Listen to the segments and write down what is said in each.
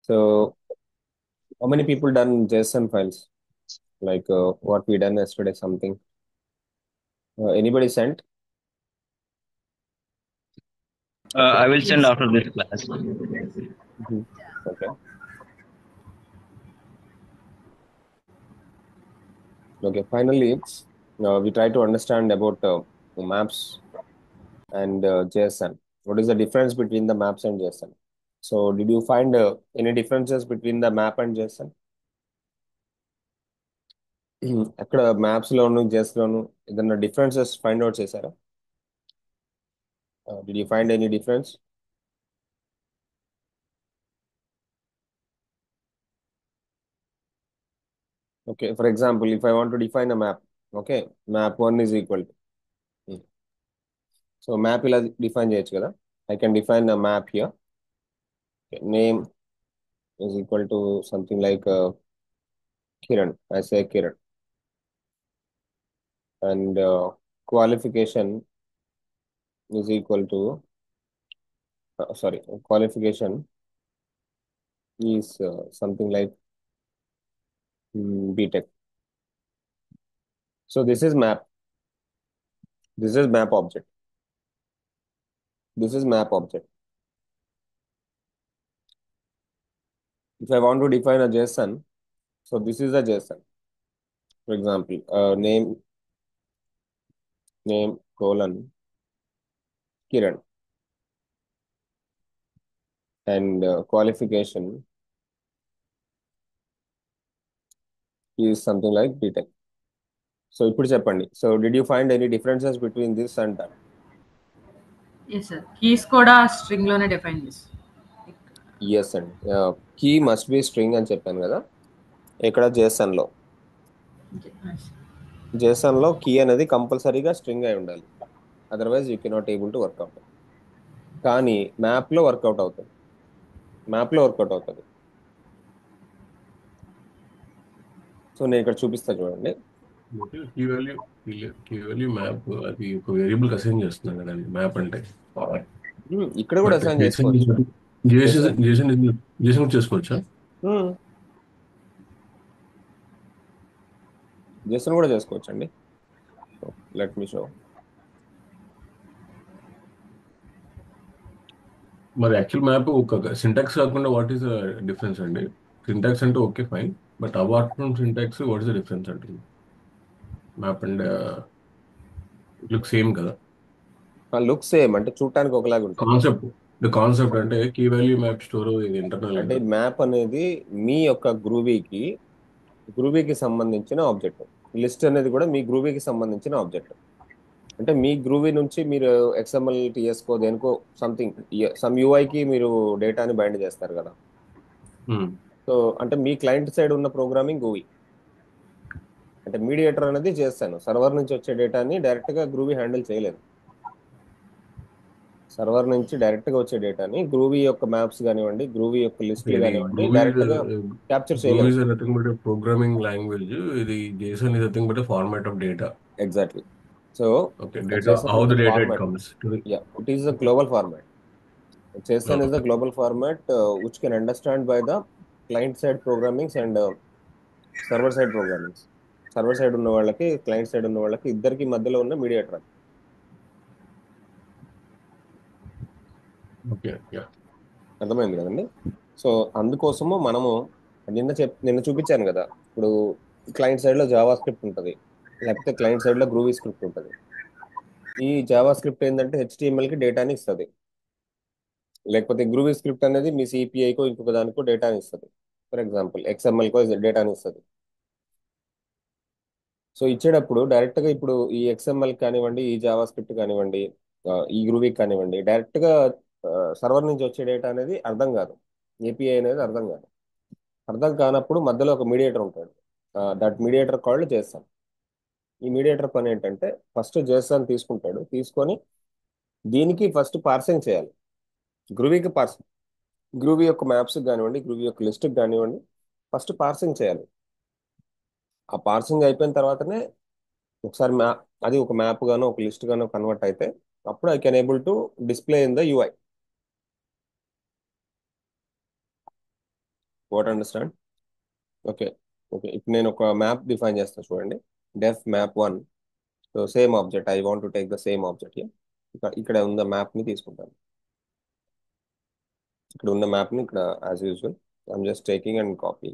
So, how many people done JSON files? Like what we done yesterday, something. Anybody sent? I will send Yes. after this class. Mhm. Okay. Okay. Finally, we try to understand about maps and JSON. What is the difference between the maps and JSON? So, did you find any differences between the map and JSON? అక్కడ maps లోను జెస్ లోను ఏదైనా differences find out చేశారా? Did you find any difference? Okay, for example, if I want to define a map, okay, map 1 is equal to. So map ఇలా define చేయొచ్చు కదా. I can define a map here. Okay, name is equal to something like Kiran. I say Kiran. And qualification is equal to, sorry, qualification is something like BTech. So this is map. This is map object. This is map object. If I want to define a JSON, so this is a JSON. For example, name colon Kiran and qualification is something like BTech. So ఇప్పుడు చెప్పండి. So did you find any differences between this and that? Yes, sir. Keys కూడా string లోనే define చేస్తాం. Yes అండి. Key must be string అని చెప్పాను కదా. ఇక్కడ JSON లో Okay, nice. JSON లో కీ అనేది కంపల్సరీగా స్ట్రింగ్ అయి ఉండాలి. Otherwise you cannot able to work out. కానీ మ్యాప్ లో వర్కౌట్ అవుతుంది. మ్యాప్ లో వర్కౌట్ అవుతుంది. సో నేను ఇక్కడ చూపిస్తా చూడండి. కీ వాల్యూ మ్యాప్ అది ఒక వేరియబుల్ అసైన్ చేస్తున్నాం కదా మ్యాప్ అంటే. ఇక్కడ కూడా బట్ అసైన్ జేసన్ చేసుకోవచ్చు. జేసన్ జేసన్ జేసన్ జేసన్ చేసుకోవచ్చా? జేసన్ కూడా చేసుకోవచ్చు అండి. Let me show. మరి యాక్చువల్ మ్యాప్ ఒక సింటాక్స్ కాకుండా వాట్ ఈస్ ద డిఫరెన్స్ అండి? సింటాక్స్ అంటే okay fine, but award from syntax what is the difference అంటే మ్యాప్ అండ్ లుక్ సేమ్ కదా. లుక్ సేమ్ అంటే చూడటానికి ఒకలాగా ఉంటుంది. కాన్సెప్ట్ అంటే కీ వాల్యూ మ్యాప్ స్టోర్ ఇది ఇంటర్నల్ అంటే కదా. మ్యాప్ అనేది మీ యొక్క గ్రూవీకి సంబంధించిన ఆబ్జెక్ట్. లిస్ట్ అనేది కూడా మీ గ్రూవీకి సంబంధించిన ఆబ్జెక్ట్. అంటే మీ గ్రూవీ నుంచి మీరు XML TS కో దేనికో సంథింగ్ సమ్ యూఐకి మీరు డేటాని బైండ్ చేస్తారు కదా. సో అంటే మీ క్లయింట్ సైడ్ ఉన్న ప్రోగ్రామింగ్ గ్రూవీ. అంటే మీడియేటర్ అనేది చేస్తాను. సర్వర్ నుంచి వచ్చే డేటాని డైరెక్ట్ గా గ్రూవీ హ్యాండిల్ చేయలేదు. సర్వర్ నుంచి డైరెక్ట్ గా వచ్చే డేటాని గ్రూవీ యొక్క మ్యాప్స్ కానివ్వండి, గ్రూవీ యొక్క లిస్టులు ఇది కానివ్వండి, గ్రూవ్ ఈజ్ డైరెక్ట్ గా క్యాప్చర్ గ్రూవ్ చేయలేవు. Is nothing but programming language. ఇది JSON is nothing but format of data. Exactly. So okay, data JSON how is the a data it format. Comes. Yeah, it is a global format. JSON is a okay. global format which can understand by the client side programmings and server side programmings. Server side ఉన్న వాళ్ళకి, client side ఉన్న వాళ్ళకి ఇద్దరికి మధ్యలో ఉన్న mediator. Okay, yeah. అర్థమైంది కదండి. So అందుకోసము మనము నిన్న చూపించాను కదా. ఇప్పుడు క్లయింట్ సైడ్ లో జావా స్క్రిప్ట్ ఉంటుంది, లేకపోతే క్లయింట్ సైడ్ లో గ్రూవీ స్క్రిప్ట్ ఉంటుంది. ఈ జావా స్క్రిప్ట్ ఏంటంటే HTML కి డేటాని ఇస్తుంది, లేకపోతే గ్రూవీ స్క్రిప్ట్ అనేది మీ సిపిఐకో ఇంకొక దానికో డేటాని ఇస్తుంది. ఫర్ ఎగ్జాంపుల్ XML కో డేటాని ఇస్తుంది. సో ఇచ్చేటప్పుడు డైరెక్ట్ గా ఇప్పుడు ఈ XML కానివ్వండి, ఈ జావా స్క్రిప్ట్ కానివ్వండి, ఈ గ్రూవీ కానివ్వండి, డైరెక్ట్ గా సర్వర్ నుంచి వచ్చే డేటా అనేది అర్థం కాదు. ఏపీఐ అనేది అర్థం కాదు. అర్థం కానప్పుడు మధ్యలో ఒక మీడియేటర్ ఉంటాడు. దట్ మీడియేటర్ కాల్డ్ చేస్తాం. ఈ మీడియేటర్ పని ఏంటంటే ఫస్ట్ JSON తీసుకుంటాడు, తీసుకొని దీనికి ఫస్ట్ పార్సింగ్ చేయాలి. గ్రూవీకి పార్సింగ్, గ్రూవీ యొక్క మ్యాప్స్ కానివ్వండి, గ్రూవీ యొక్క లిస్ట్ కానివ్వండి, ఫస్ట్ పార్సింగ్ చేయాలి. ఆ పార్సింగ్ అయిపోయిన తర్వాతనే ఒకసారి అది ఒక మ్యాప్ గానో ఒక లిస్ట్ గానో కన్వర్ట్ అయితే అప్పుడు I can able to display in the UI. What understand? Okay. Okay, ఇప్పుడు నేను ఒక మ్యాప్ డిఫైన్ చేస్తాను చూడండి. Def map 1. So same object, I want to take the same object. ఇక్కడ ఉన్న మ్యాప్ని తీసుకుంటాను. ఇక్కడ ఉన్న మ్యాప్ని ఇక్కడ as usual I'm just taking and copy.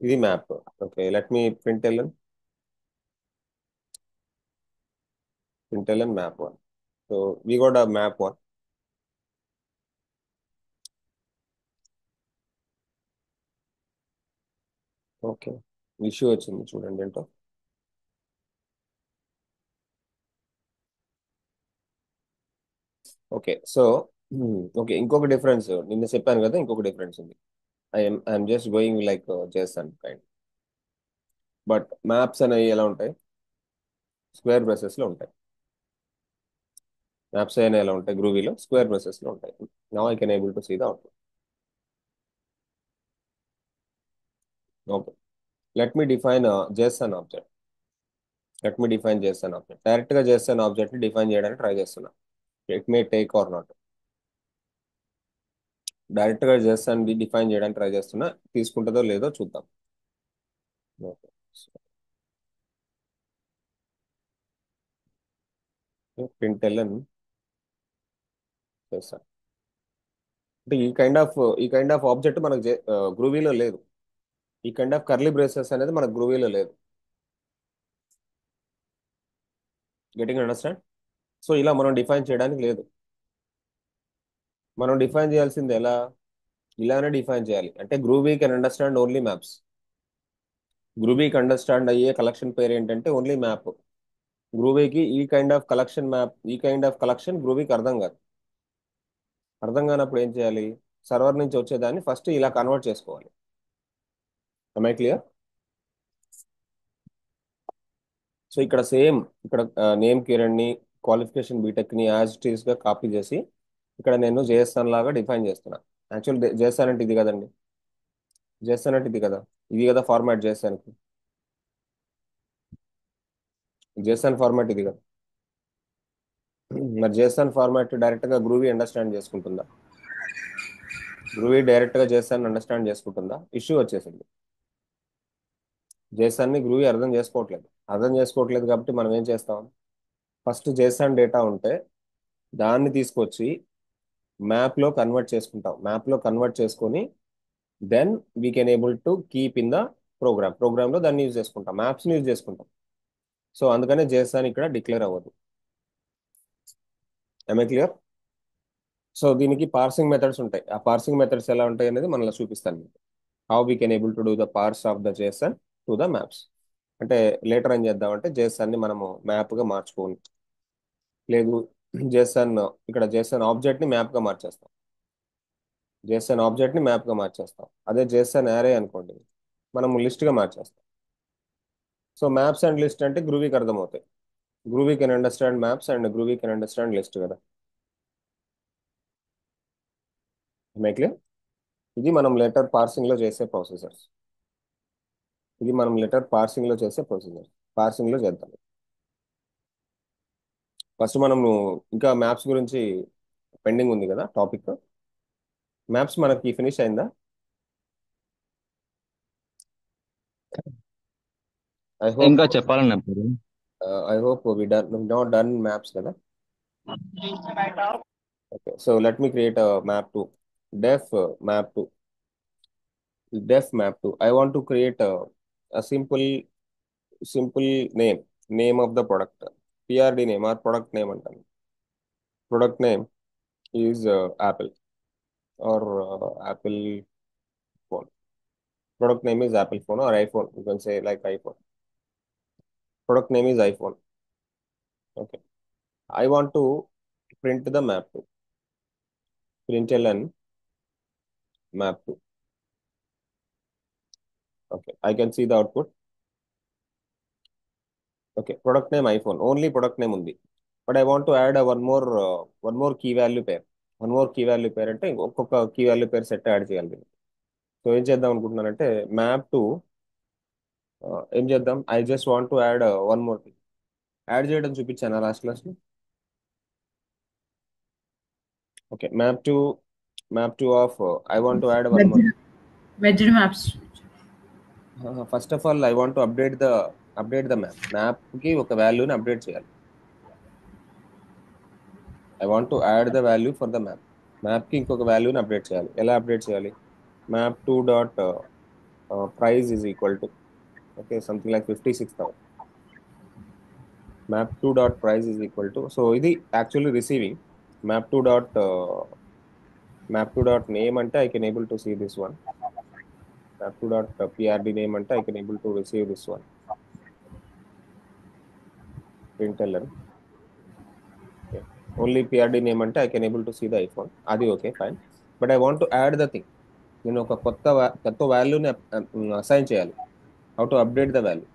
ఇది map. Okay, let me println map 1. So we got a map 1. Okay, issue వచ్చింది చూడండి ఏంటో. ఓకే, సో ఓకే, ఇంకొక డిఫరెన్స్ నిన్న చెప్పాను కదా, ఇంకొక డిఫరెన్స్ ఉంది. ఐఎమ్ జస్ట్ గోయింగ్ లైక్ చేస్తాను కైండ్. బట్ మ్యాప్స్ అనేవి ఎలా ఉంటాయి? స్క్వేర్ బ్రషెస్లో ఉంటాయి. మ్యాప్స్ అనేవి ఎలా ఉంటాయి? గ్రూవీలో స్క్వేర్ బ్రషెస్లో ఉంటాయి. Now I can able to see the output. Okay, let me define JSON object. డైరెక్ట్గా జేసన్ ఆబ్జెక్ట్ని డిఫైన్ చేయడానికి ట్రై చేస్తున్నా. It may take or not. డైరెక్ట్గా జేసన్ డిఫైన్ చేయడానికి ట్రై చేస్తున్నా, తీసుకుంటుందో లేదో చూద్దాం. ఓకే, println చేస్తాను. అంటే ఈ కైండ్ ఆఫ్ ఆబ్జెక్ట్ మనకు గ్రూవీలో లేదు. ఈ కైండ్ ఆఫ్ కర్లీ బ్రేసెస్ అనేది మనకు గ్రూవీలో లేదు. Getting understand? సో ఇలా మనం డిఫైన్ చేయడానికి లేదు. మనం డిఫైన్ చేయాల్సింది ఎలా? ఇలానే డిఫైన్ చేయాలి. అంటే Groovy can understand only maps. గ్రూవీకి అండర్స్టాండ్ అయ్యే కలెక్షన్ పేరు ఏంటంటే ఓన్లీ మ్యాప్. గ్రూవీకి ఈ కైండ్ ఆఫ్ కలెక్షన్ గ్రూవీకి అర్థం కాదు. అర్థం కానప్పుడు ఏం చేయాలి? సర్వర్ నుంచి వచ్చేదాన్ని ఫస్ట్ ఇలా కన్వర్ట్ చేసుకోవాలి. I clear? సో ఇక్కడ సేమ్, ఇక్కడ నేమ్ కిరణ్ని, క్వాలిఫికేషన్ బీటెక్ని యాజ్ ఇట్ ఈస్గా కాపీ చేసి ఇక్కడ నేను జేఎస్ఎన్ లాగా డిఫైన్ చేస్తున్నా. యాక్చువల్ జేఎస్ఎన్ అంటే ఇది కదండి. జేఎస్ఎన్ అంటే ఇది కదా, ఇది కదా ఫార్మాట్ జేఎస్ఎన్కి. జేఎస్ఎన్ ఫార్మాట్ ఇది కదా. మరి జేఎస్ఎన్ ఫార్మాట్ డైరెక్ట్గా గ్రూవీ అండర్స్టాండ్ చేసుకుంటుందా? గ్రూవీ డైరెక్ట్గా జేఎస్ఎన్ అండర్స్టాండ్ చేసుకుంటుందా? ఇష్యూ వచ్చేసింది. జేఎస్ఎన్ని గ్రూవీ అర్థం చేసుకోవట్లేదు కాబట్టి మనం ఏం చేస్తాం? ఫస్ట్ జేఎస్ఎన్ డేటా ఉంటే దాన్ని తీసుకొచ్చి మ్యాప్లో కన్వర్ట్ చేసుకుంటాం. మ్యాప్లో కన్వర్ట్ చేసుకొని then we can able to keep in the ప్రోగ్రామ్లో దాన్ని యూజ్ చేసుకుంటాం, మ్యాప్స్ని యూజ్ చేసుకుంటాం. సో అందుకనే జేఎస్ఎన్ ఇక్కడ డిక్లేర్ అవ్వదు. క్లియర్? సో దీనికి పార్సింగ్ మెథడ్స్ ఉంటాయి. ఆ పార్సింగ్ మెథడ్స్ ఎలా ఉంటాయి అనేది మనలో చూపిస్తాను. How we can able to do the parse of the JSN to the maps. అంటే లేటర్ ఏం చేద్దామంటే జేఎస్ఎన్ని మనము మ్యాప్గా మార్చుకోవాలి. లేదు, జేఎస్ఎన్ ఇక్కడ జేఎస్ఎన్ ఆబ్జెక్ట్ని మ్యాప్గా మార్చేస్తాం. అదే జేఎస్ఎన్ యారే అనుకోండి, మనం లిస్ట్గా మార్చేస్తాం. సో మ్యాప్స్ అండ్ లిస్ట్ అంటే గ్రూవీకి అర్థమవుతాయి. Groovy can understand maps and groovy can understand list కదా. క్లియర్? ఇది మనం లెటర్ పార్సింగ్లో చేసే ప్రొసీజర్స్. పార్సింగ్లో చేద్దాం. ఫస్ట్ మనం ఇంకా మ్యాప్స్ గురించి పెండింగ్ ఉంది కదా టాపిక్. మ్యాప్స్ మనకి ఫినిష్ అయిందా? ఐ హోప్ ఇంకా చెప్పాలన్నా మీరు. వి నాట్ డన్ మ్యాప్స్ కదా. Okay, so let me create map 2. Deaf map 2. I want to create a simple name of the product. PRD name or product name అంటాను. Product name is Apple or Apple phone. Product name is Apple phone or iPhone. You can say like iPhone. Product name is iPhone. Okay. I want to print the map 2. Println map 2. Okay. I can see the output. Okay. Product name iPhone. Only product name ఉంది. But I want to add a one more key value pair. అంటే ఒక్కొక్క key value పేర్ set add చేయాలి. So ఏం చేద్దాం అనుకుంటున్నానంటే map 2 ఏం చేద్దాం, I just want to add one more thing. Add చేయడం చూపించాను లాస్ట్ క్లాస్లో. Okay, map 2 Map 2 of I want to add one more. Wedged, wedged maps. First of all, I want to update the map. Map కి ఒక వాల్యూని update చేయాలి. I want to add the value for the map. Map కి ఇంకొక వాల్యూని update చేయాలి. ఎలా update చేయాలి? Map 2 dot price is equal to, okay, something like 56,000. Map 2 dot price is equal to, so ఇది actually receiving. Map 2 dot map 2 dot name అంటే I can able to see this one. Map 2 dot PRD name అంటే I can able to receive this one. Println. Okay. Only PRD name అంటే I can able to see the iPhone. అది okay, fine. But I want to add the thing. నేను ఒక కొత్త వాల్యూని assign చేయాలి. How to update the value?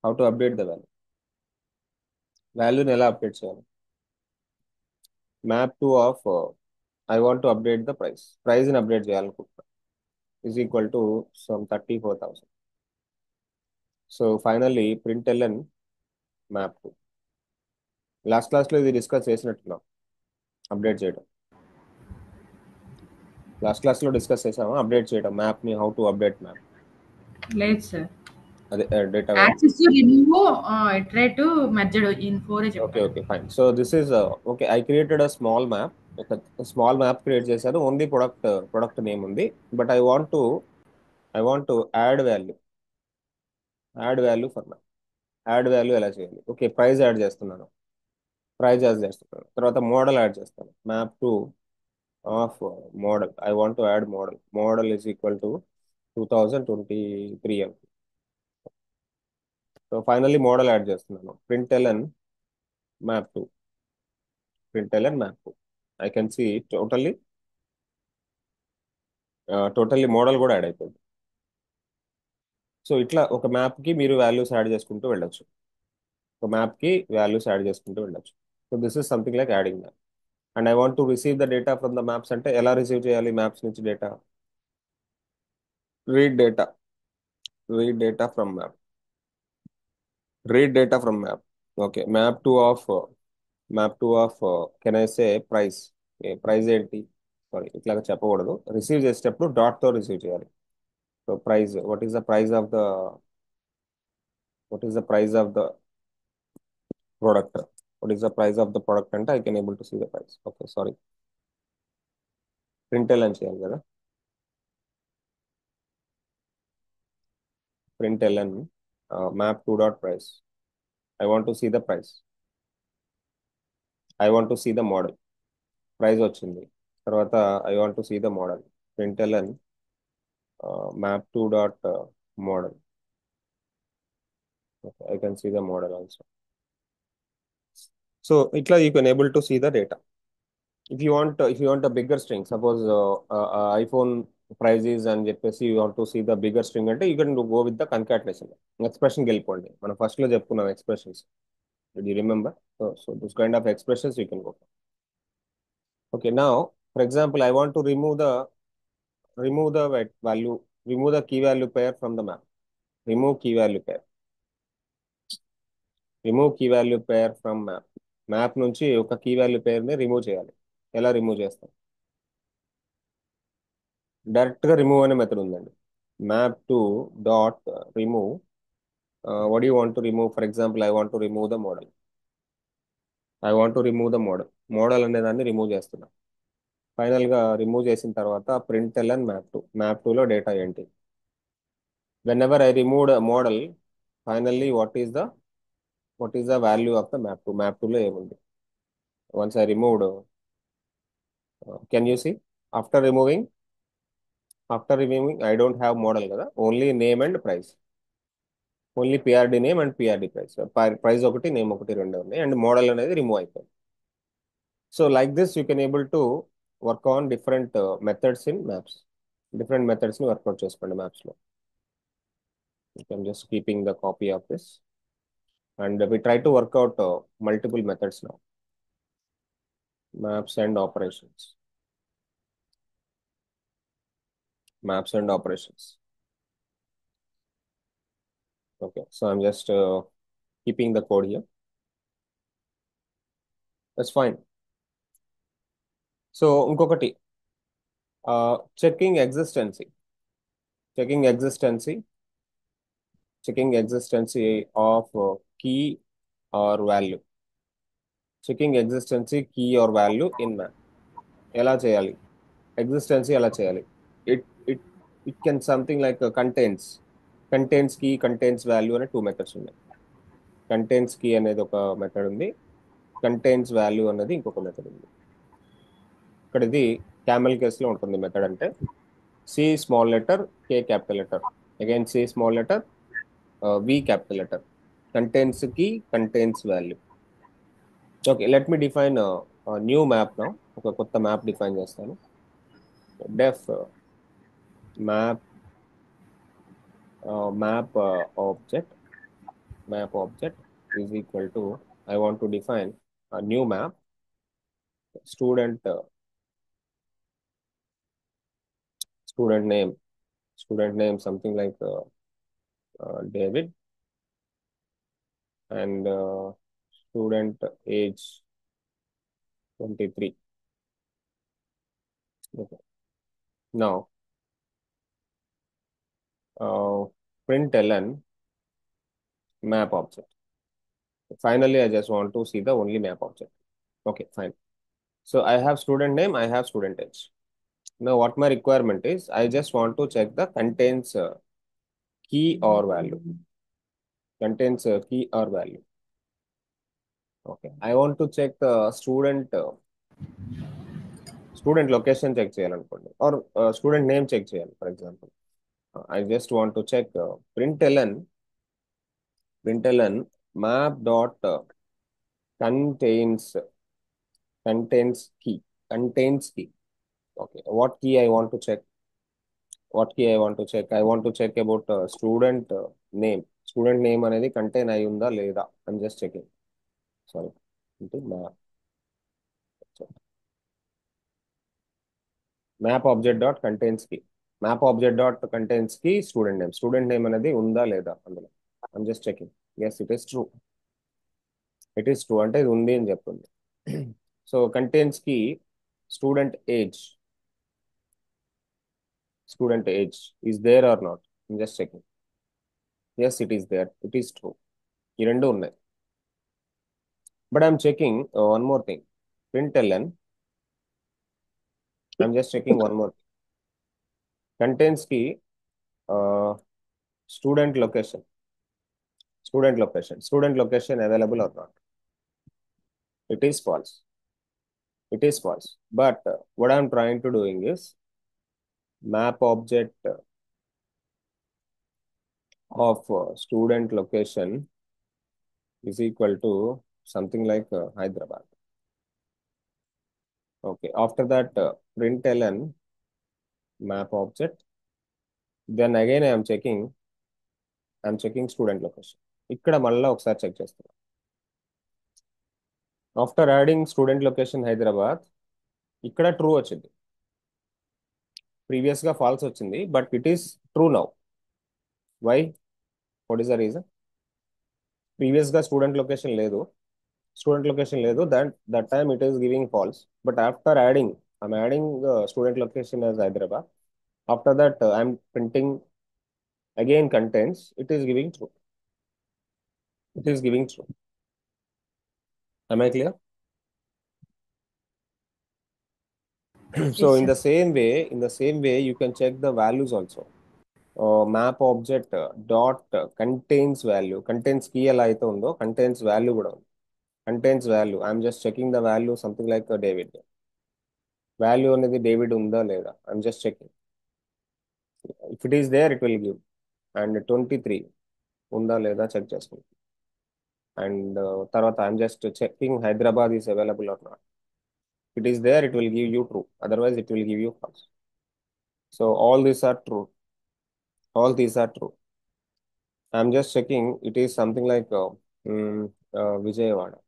How to update the value? వాల్యూని ఎలా update చేయాలి? Map 2 of I want to update the price. Price ని అప్డేట్ చేయాలనుకుంటున్నా. Is equal to some 34,000. So finally println map 2. Last క్లాస్లో ఇది discuss చేసినట్టున్నాం, update చేయడం. Last క్లాస్లో డిస్కస్ చేసాము అప్డేట్ చేయడం మ్యాప్ని, హౌ టు అప్డేట్ మ్యాప్. లేదు సార్. అదే data. Access remove iterate merged in 4 okay చెప్పారు. Okay fine. So this is okay. I created a small map. ఒక స్మాల్ మ్యాప్ క్రియేట్ చేశాను. ఓన్లీ ప్రొడక్ట్ నేమ్ ఉంది. But I want to add value for map. Add value ఎలా చేయాలి? Okay, price add చేస్తున్నాను. తర్వాత model add చేస్తాను. Map 2 of model. I want to add model. Model is equal to 2023 అని. So finally model add చేస్తున్నాను. println map 2. I can see totally model కూడా add అయిపోయింది. So ఇట్లా ఒక మ్యాప్కి మీరు వాల్యూస్ యాడ్ చేసుకుంటూ వెళ్ళొచ్చు. So this is something like adding map. And I want to receive the data from the maps అంటే ఎలా రిసీవ్ చేయాలి? మ్యాప్స్ నుంచి data, read data from map. Okay. Map 2 of can I say price. Price ఏంటి? Sorry, ఇట్లాగా చెప్పకూడదు. Receive చేసేటప్పుడు డాట్తో receive చేయాలి. So price, what is the price of the product? What is the price of the product అంటే I can able to see the price. Okay, sorry. println అని చేయాలి కదా. println map 2 dot price. I want to see the price. I want to see the model. Price వచ్చింది. తర్వాత I want to see the model. println map 2 dot model. Okay, I can see the model also. So ఇట్లా you can able to see the data. If you want a bigger string, suppose iPhone prices అని చెప్పేసి you want to see the bigger string అంటే you can go with the concatenation. ఎక్స్ప్రెషన్కి వెళ్ళిపోండి. మనం ఫస్ట్లో చెప్పుకున్నాం expressions. Did you remember? So this kind of expressions you can go. Okay, now for example I want to remove the value, remove the key value pair from the map. Remove key value pair from map. Map నుంచి ఒక key value Perni remove చేయాలి. ఎలా remove చేస్తాం? డైరెక్ట్గా remove అనే method ఉందండి. map 2 dot remove. What do you want to remove? For example, I want to remove the model. Model అనే దాన్ని రిమూవ్ చేస్తున్నా. ఫైనల్గా రిమూవ్ చేసిన తర్వాత println మ్యాప్ 2లో డేటా ఏంటి? whenever I removed a model, finally what is the value of the map 2? Map 2లో ఏముంది? Once I removed, can you see? After removing I don't have model కదా, only name and price. Only PRD name and PRD price. Price ఒకటి, name ఒకటి, రెండు ఉన్నాయి. And model అనేది remove అయిపోయింది. So like this you can able to work on different methods in maps. Different మెథడ్స్ని work out చేసుకోండి మ్యాప్స్లో. I'm just keeping the copy of this. And we try to work out multiple methods now. Maps and operations. Okay, so I'm just keeping the code here. That's fine. So ఇంకొకటి checking existency checking existency checking existency of key or value checking existency key or value in map ఎలా చేయాలి existency ఎలా చేయాలి it it it can something like contains key contains value అనే two methods ఉన్నాయి contains key అనేది ఒక method ఉంది contains value అనేది ఇంకొక మెథడ్ ఉంది ఇక్కడ ఇది క్యామెల్ కేసులో ఉంటుంది మెథడ్ అంటే C small letter K capital letter again C small letter V capital letter contains key contains value okay let me define new map నా ఒక కొత్త మ్యాప్ డిఫైన్ చేస్తాను def map object is equal to I want to define a new map student student name something like David and student age 23. Okay. Now println map object. Finally, I just want to see the only map object. Okay, fine. So I have student name, I have student age. Now what my requirement is, I just want to check the contains key or value. Contains key or value. Okay. I want to check the student location check చేయాలనుకోండి or student name check చేయాలి for example. I just want to check println map dot contains key. Okay. What key I want to check? I want to check about student name. Student name అనేది contain అయి ఉందా లేదా I'm just checking. Sorry. Into map object dot contains key. Map object dot contains key student name. Student name అనేది ఉందా లేదా అందులో I'm just checking. Yes, it is true. It is true అంటే ఇది ఉంది అని చెప్తుంది. So contains key student age is there or not? I'm just checking. Yes, it is there. It is true. ఈ రెండు ఉన్నాయి. But I'm checking one more thing. Println. I'm just checking one more thing. Contains key student location. Student location available or not? It is false. But what I'm trying to doing is map object of student location is equal to something like Hyderabad. Okay. After that, println map object. Then again, I'm checking student location. ఇక్కడ మళ్ళీ ఒకసారి check చేస్తాను. After adding student location Hyderabad ఇక్కడ true వచ్చింది. Previous గా false వచ్చింది but it is true now. Why? What is the reason? Previous గా student location లేదు that time it is giving false, but after adding I'm adding student location as Hyderabad. After that I'm printing again contains, it is giving true. Am I clear? So Yes, in sir. the same way you can check the values also. Map object dot contains value, contains key ఎలా అయితే ఉందో contains value కూడా ఉంది. Contains value, I'm just checking the value something like David. Value అనేది David ఉందా లేదా I'm just checking. If it is there it will give. And 23 ఉందా లేదా చెక్ చేసుకుంటాం. And తర్వాత I'm just checking Hyderabad is available or not. If it is there it will give you true, otherwise it will give you false. So all these are true. I'm just checking it is something like Vijayawada.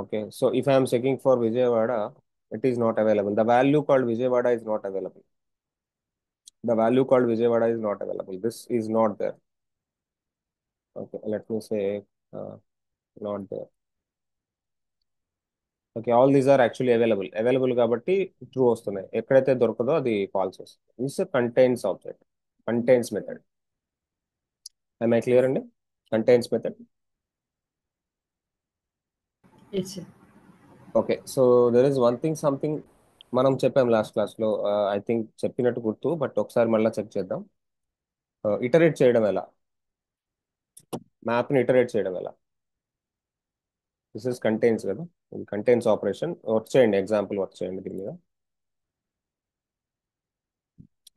Okay, so if I am checking for Vijayawada, it is not available. The value called Vijayawada is not available. This is not there. Okay, let me say not there. Okay, all these are actually available కాబట్టి true వస్తున్నాయి. ఎక్కడైతే దొరకదో అది false వస్తుంది. This contains object, contains method. I clear అండి? Contains method. Yes, sir. Okay, so there is one thing something మనం చెప్పాం last క్లాస్లో. ఐ థింక్ చెప్పినట్టు గుర్తు, బట్ ఒకసారి మళ్ళీ చెక్ చేద్దాం. ఇటరేట్ చేయడం ఎలా, మ్యాప్ని ఇటరేట్ చేయడం ఎలా. దిస్ ఇస్ కంటైన్స్ కదా, ఇది కంటైన్స్ ఆపరేషన్. వర్క్ చేయండి, ఎగ్జాంపుల్ వర్క్ చేయండి దీని మీద.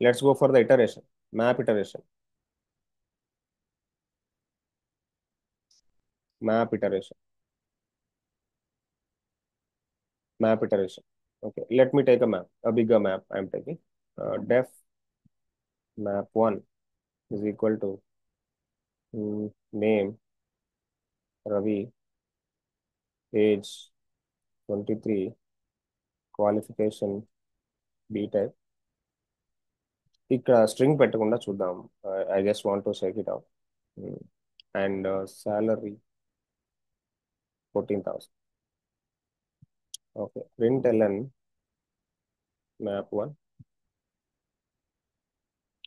Let's go for the iteration, map iteration. Map iteration, map iteration. Okay, let me take a map, a bigger map I'm taking. Def map 1 is equal to name Ravi, age 23, qualification B-type. ఇక్కడ string పెట్టకుండా చూద్దాం. I just want to check it out. And salary 14,000. Okay, print ln map 1.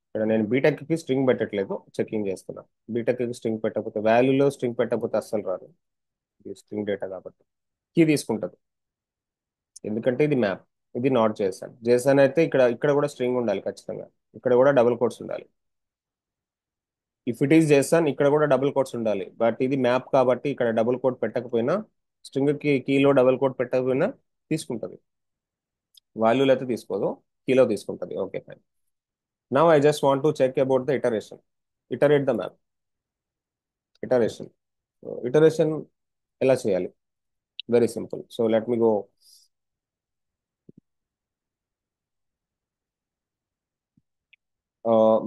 ఇక్కడ నేను బీటెక్కి string పెట్టట్లేదు, checking చేస్తున్నా. బీటెక్కి string పెట్టకపోతే, వాల్యూలో string పెట్టకపోతే అస్సలు రాదు. ఇది స్ట్రింగ్ డేటా కాబట్టి కీ తీసుకుంటుంది, ఎందుకంటే ఇది మ్యాప్. ఇది నాట్ జేసన్. జేసన్ అయితే ఇక్కడ ఇక్కడ కూడా స్ట్రింగ్ ఉండాలి ఖచ్చితంగా, ఇక్కడ కూడా డబుల్ కోట్స్ ఉండాలి. ఇఫ్ ఇట్ ఈస్ జేసన్ ఇక్కడ కూడా డబుల్ కోట్స్ ఉండాలి. బట్ ఇది మ్యాప్ కాబట్టి ఇక్కడ డబుల్ కోట్ పెట్టకపోయినా, స్ట్రింగ్ కి కీలో డబుల్ కోట్ పెట్టకపోయినా తీసుకుంటుంది. వాల్యూలో అయితే తీసుకోదు, కీలో తీసుకుంటుంది. Okay, fine. Now I just want to check about the iteration. Iterate the map. Iteration, iteration ఎలా చేయాలి? Very simple. So let me go.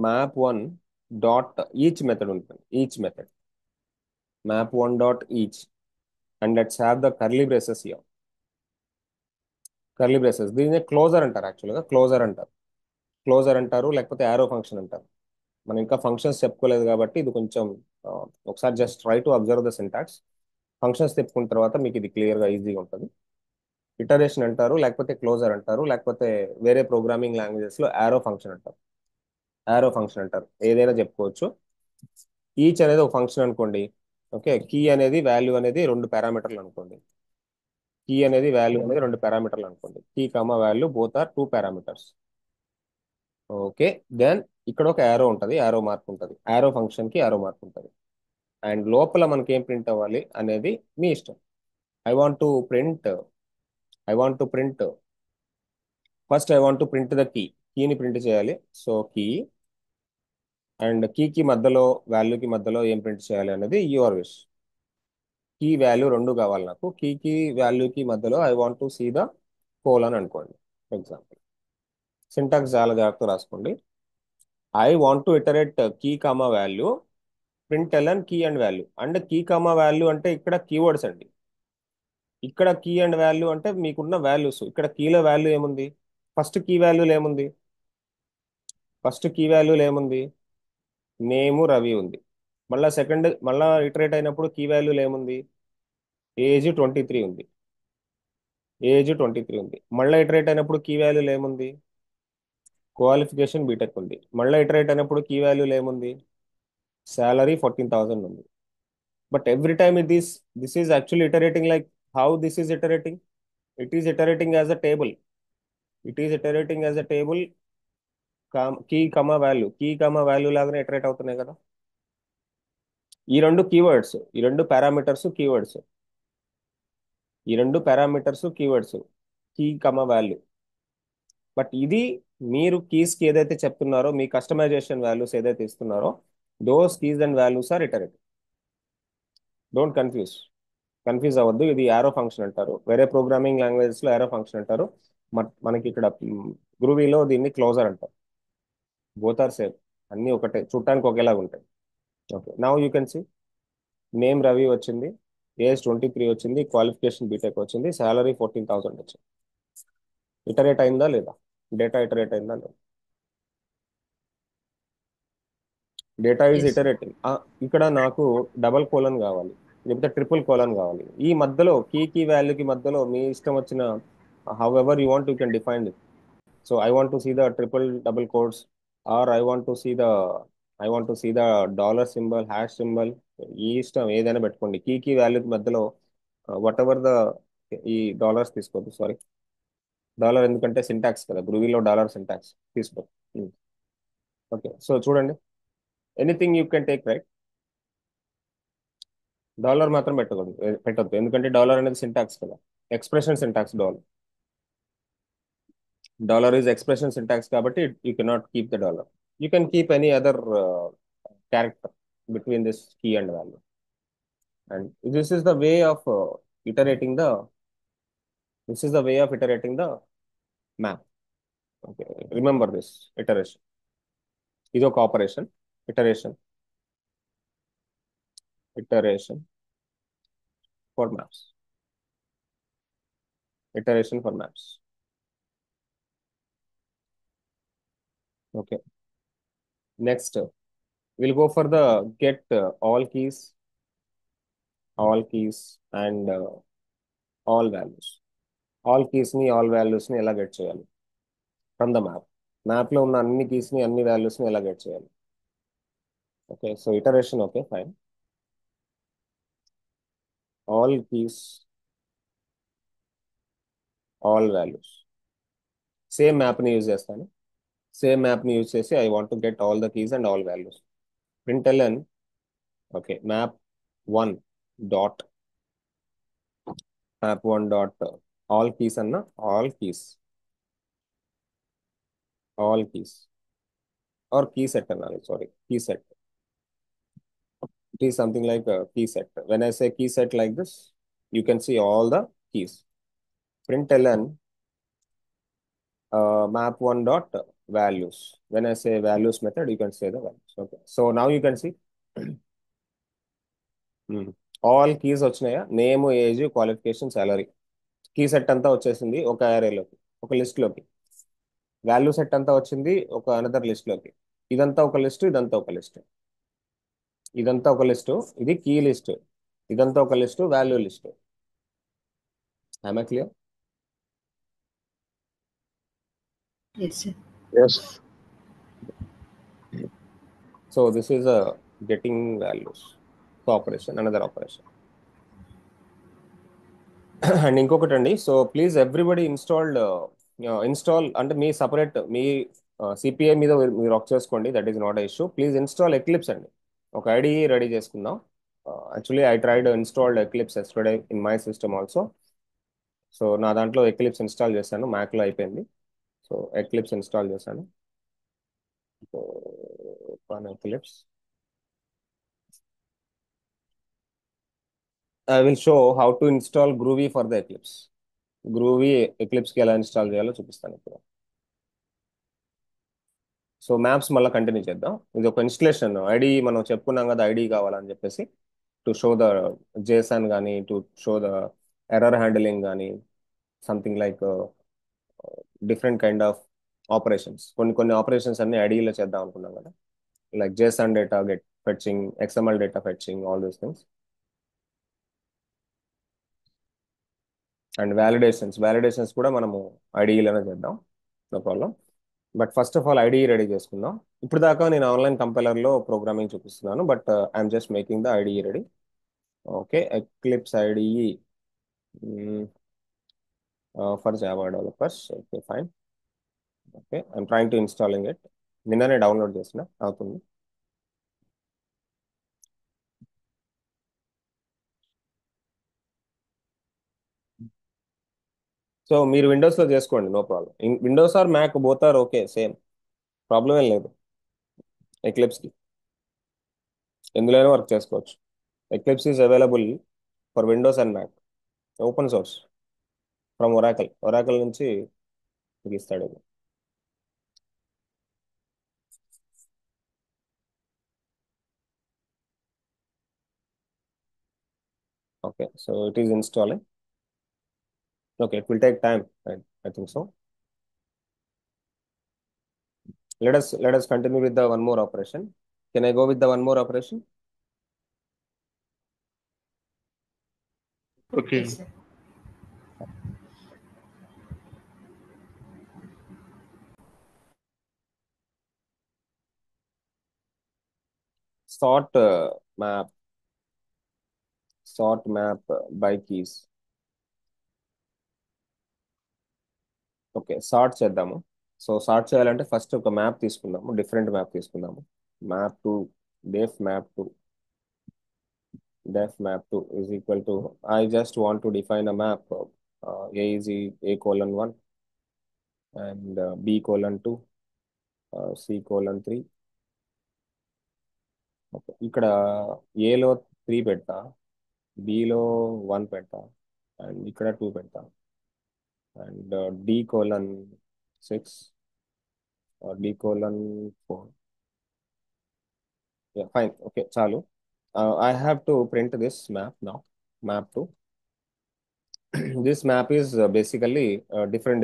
Map 1 dot each method ఉంటుంది. Each method, map 1 dot each, and let's have the curly braces here. Curly braces, దీన్ని closure అంటారు. యాక్చువల్గా closure అంటారు, closure అంటారు, లేకపోతే arrow function అంటారు. మనం ఇంకా ఫంక్షన్స్ చెప్పుకోలేదు కాబట్టి ఇది కొంచెం ఒకసారి just try to observe the syntax. Functions చెప్పుకున్న తర్వాత మీకు ఇది క్లియర్గా ఈజీగా ఉంటుంది. ఇటరేషన్ అంటారు, లేకపోతే క్లోజర్ అంటారు, లేకపోతే వేరే ప్రోగ్రామింగ్ లాంగ్వేజెస్లో యారో ఫంక్షన్ అంటారు. యారో ఫంక్షన్ అంటారు, ఏదైనా చెప్పుకోవచ్చు. ఈచ్ అనేది ఒక ఫంక్షన్ అనుకోండి. ఓకే, కీ అనేది వాల్యూ అనేది రెండు పారామీటర్లు అనుకోండి. కీ అనేది వాల్యూ అనేది రెండు పారామీటర్లు అనుకోండి. Key comma value both are 2 parameters. Okay, then ఇక్కడ ఒక యారో ఉంటుంది, యారో మార్క్ ఉంటుంది. యారో ఫంక్షన్ కి యారో మార్క్ ఉంటుంది. అండ్ లోపల మనకి ఏం ప్రింట్ అవ్వాలి అనేది మీ ఇష్టం. I want to print I want to print first I want to print the కీని ప్రింట్ చేయాలి. సో కీ అండ్ కీకి మధ్యలో, వాల్యూకి మధ్యలో ఏం ప్రింట్ చేయాలి అనేది యువర్ విష్. కీ వాల్యూ రెండు కావాలి నాకు. కీకి వాల్యూకి మధ్యలో I want to see the colon అనుకోండి, ఫర్ ఎగ్జాంపుల్. సింటాక్స్ చాలా జాగ్రత్తగా రాసుకోండి. I want to iterate key comma value, print ln key and value. And key comma value అంటే ఇక్కడ కీవర్డ్స్ అండి. ఇక్కడ కీ అండ్ వాల్యూ అంటే మీకున్న వాల్యూస్. ఇక్కడ కీలో వాల్యూ ఏముంది? ఫస్ట్ కీ వాల్యూలు ఏముంది? ఫస్ట్ కీ వాల్యూలు ఏముంది? నేము రవి ఉంది. మళ్ళీ సెకండ్, మళ్ళీ ఇటరేట్ అయినప్పుడు కీ వాల్యూలు ఏముంది? ఏజ్ 23 ఉంది. ఏజ్ 23 ఉంది. మళ్ళీ ఇటరేట్ అయినప్పుడు కీ వాల్యూలు ఏముంది? క్వాలిఫికేషన్ బీటెక్ ఉంది. మళ్ళీ ఇటరేట్ అయినప్పుడు కీ వాల్యూలు ఏముంది? శాలరీ 14,000 ఉంది. But every time this is actually iterating. Like how this is iterating? It is iterating as a table. It is iterating as a table. Key comma value, key comma value లాగానే iterate అవుతున్నాయి కదా. ఈ రెండు keywords, ఈ రెండు parameters keywords, ఈ రెండు parameters keywords, key comma value. But ఇది మీరు కీస్కి ఏదైతే చెప్తున్నారో, మీ కస్టమైజేషన్ వాల్యూస్ ఏదైతే ఇస్తున్నారో, those keys and values are iterative. Don't confuse అవ్వద్దు. ఇది యారో ఫంక్షన్ అంటారు, వేరే ప్రోగ్రామింగ్ లాంగ్వేజెస్లో యారో ఫంక్షన్ అంటారు. మనకి ఇక్కడ గ్రూవీలో దీన్ని క్లోజర్ అంటారు. బోత్ ఆర్ సేమ్, అన్నీ ఒకటే, చూడటానికి ఒకేలాగా ఉంటాయి. Okay, now you can see name Ravi వచ్చింది, ఏజ్ 23 వచ్చింది, క్వాలిఫికేషన్ బీటెక్ వచ్చింది, శాలరీ 14,000 వచ్చింది. ఇటరేట్ అయిందా లేదా? డేటా ఇటరేట్ అయిందా లేదా? Data is Yes, sir. Iterating. ఇక్కడ నాకు డబల్ కోలన్ కావాలి. లేకపోతే ట్రిపుల్ కోలన్ కావాలి. ఈ మధ్యలో కీ వాల్యూకి మధ్యలో మీ ఇష్టం వచ్చిన however you want you can define it. So I want to see the triple double quotes, or I want to see the dollar symbol, hash symbol. ఈ ఇష్టం ఏదైనా పెట్టుకోండి. కీ వాల్యూకి మధ్యలో వాట్ ఎవర్ ద, ఈ dollars తీసుకోవద్దు, sorry dollar ఎందుకంటే syntax కదా, గ్రూవీలో డాలర్ సింటాక్స్ తీసుకో. ఓకే, సో చూడండి, anything you can take, right. Dollar మాత్రం పెట్టొద్దు ఎందుకంటే డాలర్ అనేది సింటాక్స్ కదా, expression syntax. Dollar is expression syntax కాబట్టి you cannot keep the dollar. You can keep any other character between this key and value. And this is the way of iterating the this is the way of iterating the map. Okay, remember this iteration. ఇది ఒక operation, iteration, iteration for maps, iteration for maps. Okay, next we'll go for the get all keys and all values. All values ని ఎలా get చేయాలి from the map లో ఉన్న అన్ని keys ని అన్ని వాల్యూస్ ని ఎలా గెట్ చేయాలి. Okay, so iteration, okay fine. All keys, all values, same map ని యూజ్ చేస్తాను. సేమ్ మ్యాప్ ని యూజ్ చేసి I want to get all the keys and all values. println, okay, map1 dot all keys అన్న, all keys or key set అనాలి, sorry key set. It is something like a key set. When I say key set like this, you can see all the keys. Println map1 dot values. When I say values method, you can say the values. Okay. So now you can see all keys వచ్చినాయా, name, age, qualification, salary. Key set అంతా వచ్చేసింది ఒక అరేలోకి, ఒక list లోకి. Value set అంతా వచ్చింది ఒక another list లోకి. ఇదంతా ఒక లిస్ట్, ఇదంతా ఒక లిస్ట్, ఇదంతా ఒక లిస్ట్, ఇది కీ లిస్ట్, ఇదంతా ఒక list, value list. Am I clear? Yes, sir. Yes. So this is a getting values operation, another operation. And ఇంకొకటి అండి, సో ప్లీజ్ ఎవ్రీబడి ఇన్స్టాల్ అంటే మీ సపరేట్ మీ సిపిఐ మీద మీరు వర్క్ చేసుకోండి, that is not issue. Please install eclipse అండి. ఒక ID ready చేసుకుందాం. Actually I tried installed eclipse yesterday in my system also. So నా దాంట్లో ఎక్లిప్స్ ఇన్స్టాల్ చేశాను, మ్యాక్లో అయిపోయింది. సో ఎక్లిప్స్ ఇన్స్టాల్ చేశాను. Eclipse I will show how to install Groovy for the Eclipse. Groovy Eclipse కి ఎలా install చేయాలో చూపిస్తాను ఇప్పుడు. సో మ్యాప్స్ మళ్ళీ కంటిన్యూ చేద్దాం. ఇది ఒక ఇన్స్టలేషన్ ఐడి మనం చెప్పుకున్నాం కదా, ఐడి కావాలని చెప్పేసి టు షో ద జేసన్ కానీ, to show the error handling కానీ, something like different kind of operations. కొన్ని ఆపరేషన్స్ అన్ని ఐడిలో చేద్దాం అనుకున్నాం కదా, like JSON data get fetching, XML data fetching, all these things. And validations కూడా మనము ఐడిలోనే చేద్దాం, no problem. But first of all IDE ready చేసుకుందాం. ఇప్పుడు దాకా నేను ఆన్లైన్ కంపైలర్లో ప్రోగ్రామింగ్ చూపిస్తున్నాను, but I'm just making the IDE ready. Okay, eclipse IDE for Java developers. Okay fine. Okay, I'm trying to installing it. నిన్ననే download చేసిన, అవుతుంది. So మీరు విండోస్లో చేసుకోండి, no problem. Windows or Mac both are okay, same problem ఏం లేదు. ఎక్లిప్స్కి ఎందులోనే వర్క్ చేసుకోవచ్చు. Eclipse is available for Windows and Mac, open source from Oracle నుంచి మీకు ఇస్తాడు ఇది. Okay, so it is installing. Okay, it will take time, I think so. Let us continue with the one more operation. Can I go with the one more operation? Okay. Yes, sir. Sort map, sort map by keys. Okay, sort చేద్దాము. So sort చేయాలంటే first ఒక map తీసుకుందాము, different map తీసుకుందాము. Map to def map 2 is equal to, I just want to define a map. A is A:1 and B:2, C:3. Okay, ఇక్కడ ఏలో 3 పెడతా, below 1 పెడతా, and ఇక్కడ 2 పెడతా, and D:6, D:4. Fine, okay చాలు. I have to print this map now. Map 2. This map is basically different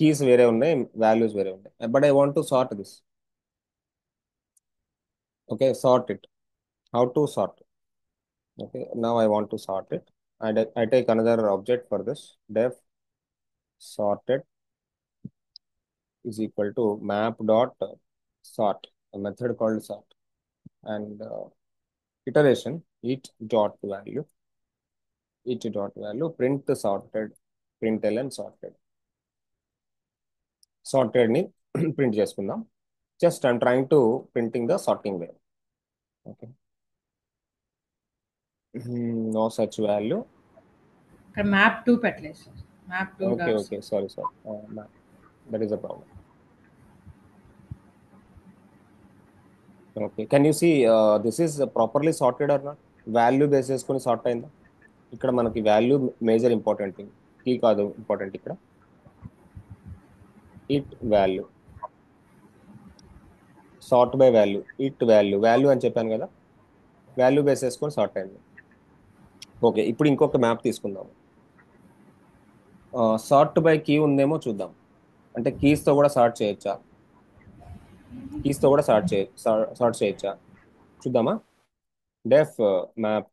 keys వేరే ఉన్నాయి, values వేరే ఉన్నాయి. But I want to sort this. Okay, sort it. How to sort? Okay, now I want to sort it. I take another object for this. Def sorted is equal to map dot sort, a method called sort, and iteration it dot value print sorted, println sorted ని print చేసుకుందాం. Just I'm trying to printing the sorting way. Okay, no such value. ఇక్కడ map 2 పెట్టలేదు sir. Map 2 okay okay, sorry that is a problem. Okay, can you see this is properly sorted or not? Value base చేసుకొని sort అయిందా? ఇక్కడ మనకి value major important thing, key కాదు important. ఇక్కడ it value, sort by value, it value అని చెప్పాను కదా, value base చేసుకొని సార్ట్ అయింది. ఓకే, ఇప్పుడు ఇంకొక మ్యాప్ తీసుకుందాం. సార్ట్ బై కీ ఉందేమో చూద్దాం. అంటే కీస్తో కూడా సార్ట్ చేయొచ్చా? సార్ట్ చేయొచ్చా చూద్దామా. డెఫ్ మ్యాప్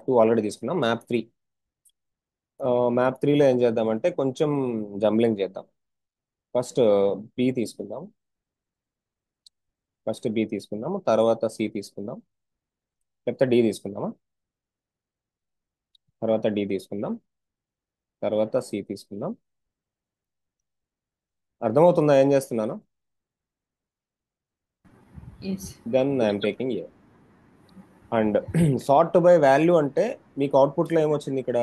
టూ ఆల్రెడీ తీసుకున్నాం. మ్యాప్ 3లో ఏం చేద్దామంటే కొంచెం జంబ్లింగ్ చేద్దాం. ఫస్ట్ బి తీసుకుందాం, తర్వాత సి తీసుకుందాం, లేకపోతే డి తీసుకుందామా, తర్వాత డి తీసుకుందాం, తర్వాత సి తీసుకుందాం. అర్థమవుతుందా ఏం చేస్తున్నాను? Then I'm taking A. And sort by value అంటే మీకు అవుట్పుట్లో ఏమొచ్చింది? ఇక్కడ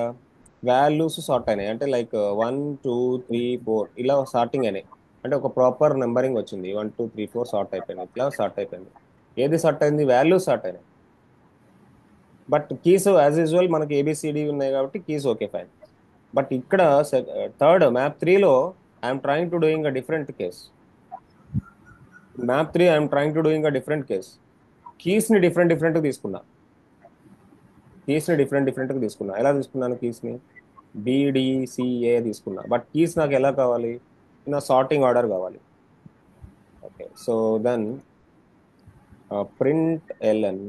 వాల్యూస్ సార్ట్ అయినాయి. అంటే లైక్ 1 2 3 4 ఇలా సార్టింగ్ అయినాయి. అంటే ఒక ప్రాపర్ నెంబరింగ్ వచ్చింది. 1 2 3 4 సార్ట్ అయిపోయింది. ఇట్లా సార్ట్ అయిపోయింది. ఏది సార్ట్ అయింది? వాల్యూస్ సార్ట్ అయినాయి. బట్ కీస్ యాజ్ యూజువల్ మనకి ఏబిసిడి ఉన్నాయి కాబట్టి కీస్ ఓకే ఫైన్. బట్ ఇక్కడ థర్డ్ మ్యాప్ 3లో I'm trying to doing a different case. Map 3 I'm trying to doing a different case. కీస్ని డిఫరెంట్గా తీసుకున్నా. ఎలా తీసుకున్నాను? కీస్ని BDCA తీసుకున్నా. బట్ కీస్ నాకు ఎలా కావాలి? నా సార్టింగ్ ఆర్డర్ కావాలి. Okay, so then println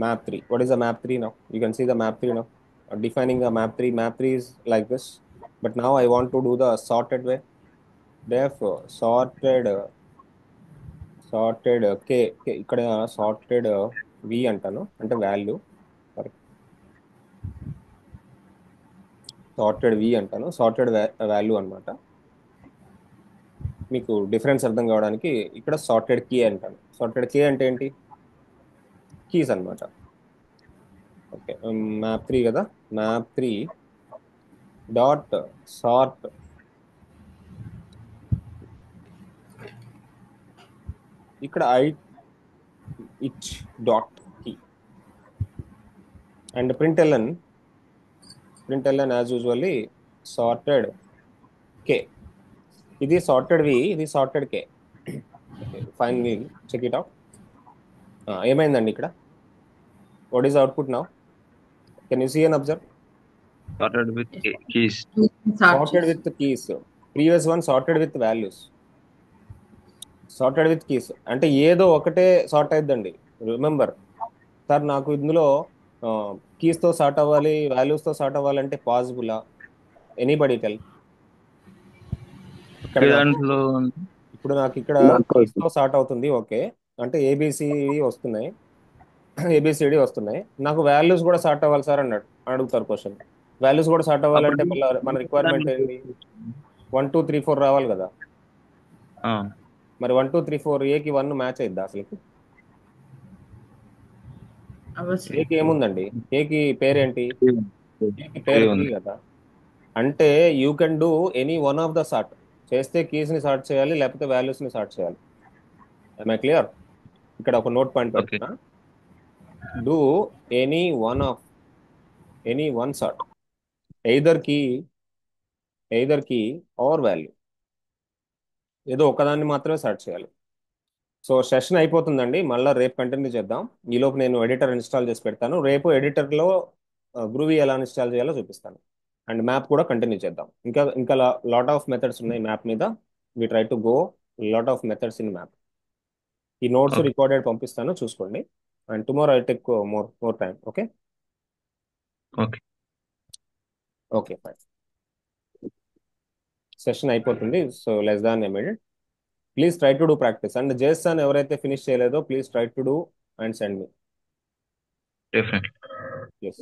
map 3. What is the map 3 now? You can see the map 3 now. Defining a map 3. Map 3 is like this. But now I want to do the sorted way. Therefore, sorted k. ఇక్కడ sorted v అంటాను, అంటే value. Sorted వి అంటాను, sorted value అనమాట. మీకు difference అర్థం కావడానికి ఇక్కడ sorted key అంటాను. సార్టెడ్ కీ అంటే ఏంటి? కీస్ అనమాట. ఓకే, మ్యాప్ 3 కదా, మ్యాప్ 3 డాట్ సార్ట్ ఇక్కడ it dot key and println as usually sorted K. ఇది సార్టెడ్ వి, ఇది sorted K. Okay fine, check it out. ఏమైందండి ఇక్కడ? What is output now? Can you see and observe? Sorted with keys. Sorted with keys. Previous one sorted with values. Sorted with keys అంటే ఏదో ఒకటే sort అయిద్దండి. Remember sir, నాకు ఇందులో కీస్తో sort అవ్వాలి, వాల్యూస్తో sort అవ్వాలంటే పాసిబులా? Anybody tell. ఇక్కడ ఈ నాకు దాంట్లో ఇప్పుడు నాకు ఇక్కడ కీస్తో సార్ట్ అవుతుంది, ఓకే. అంటే ఏబిసిడి వస్తున్నాయి, ఏబిసిడి వస్తున్నాయి. నాకు వాల్యూస్ కూడా సార్ట్ అవ్వాలి సార్ అన్నాడు, అడుగుతారు క్వశ్చన్. వాల్యూస్ కూడా సార్ట్ అప్పుడు అవ్వాలంటే మళ్ళీ మన రిక్వైర్మెంట్ ఏంటి? 1 2 3 4 రావాలి కదా. ఆ, మరి 1 2 3 4 ఏకి 1 మ్యాచ్ అయిద్దా అసలు? అవ్వచ్చు. ఏకి ఏముందండి? ఏకి పేరేంటి? ఏకి త్రీ పేరు కీ ఉంది. కదా. అంటే you can do any one of the sort. చేస్తే కీస్ ని సార్ట్ చేయాలి, లేకపోతే వాల్యూస్ ని సార్ట్ చేయాలి. I clear? ఇక్కడ ఒక నోట్ పాయింట్ ఓకే. పెడుతున్నా. Do any any one sort, either key or value, ఏదో ఒకదాన్ని మాత్రమే సార్ట్ చేయాలి. సో సెషన్ అయిపోతుందండి, మళ్ళీ రేపు కంటిన్యూ చేద్దాం. ఈలోపు నేను ఎడిటర్ ఇన్స్టాల్ చేసి పెడతాను. రేపు ఎడిటర్లో గ్రూవీ ఎలా ఇన్స్టాల్ చేయాలో చూపిస్తాను. అండ్ మ్యాప్ కూడా కంటిన్యూ చేద్దాం. ఇంకా ఇంకా లాట్ ఆఫ్ మెథడ్స్ ఉన్నాయి మ్యాప్ మీద. We try to go lot of methods in map. ఈ నోట్స్ ఓకే. రికార్డెడ్ పంపిస్తాను, చూసుకోండి. And tomorrow I take more time. Okay. Okay. Okay fine. Session అయిపోతుంది. So less than a minute. Please try to do practice. And JSON ఎవరైతే finish చేయలేదో please try to do and send me. Definitely. Yes.